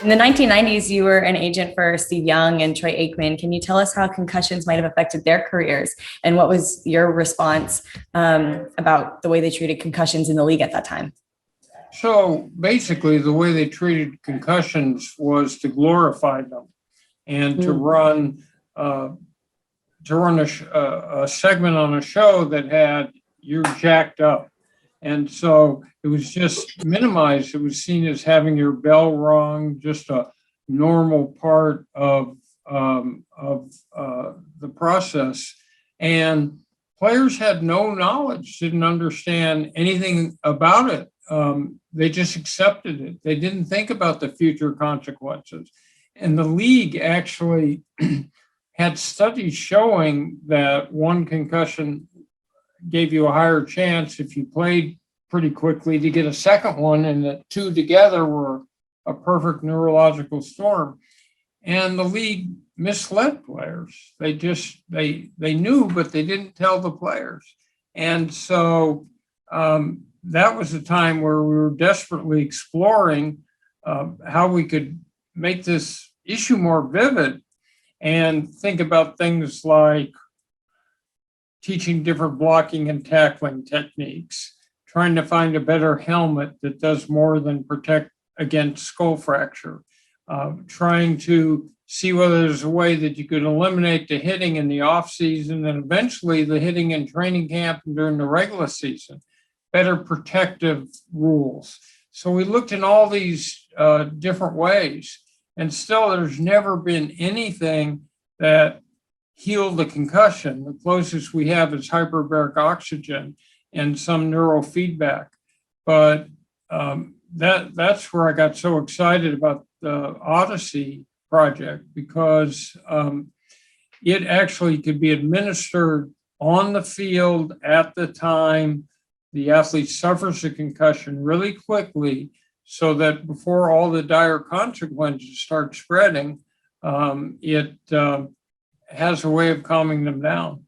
In the 1990s, you were an agent for Steve Young and Troy Aikman. Can you tell us how concussions might have affected their careers, and what was your response about the way they treated concussions in the league at that time? So basically, the way they treated concussions was to glorify them and uh, to run a segment on a show that had "you're jacked up," and so it was just minimized. It was seen as having your bell rung, just a normal part of the process, and players had no knowledge, didn't understand anything about it. They just accepted it. They didn't think about the future consequences. And the league actually had studies showing that one concussion gave you a higher chance if you played pretty quickly to get a second one, and the two together were a perfect neurological storm. And the league misled players. They knew, but they didn't tell the players. And so that was a time where we were desperately exploring how we could make this issue more vivid and think about things like teaching different blocking and tackling techniques, trying to find a better helmet that does more than protect against skull fracture, trying to see whether there's a way that you could eliminate the hitting in the off season and eventually the hitting in training camp and during the regular season, better protective rules. So we looked in all these different ways, and still there's never been anything that healed the concussion. The closest we have is hyperbaric oxygen and some neurofeedback. But that's where I got so excited about the Odyssey project, because it actually could be administered on the field at the time the athlete suffers a concussion really quickly, so that before all the dire consequences start spreading, it has a way of calming them down.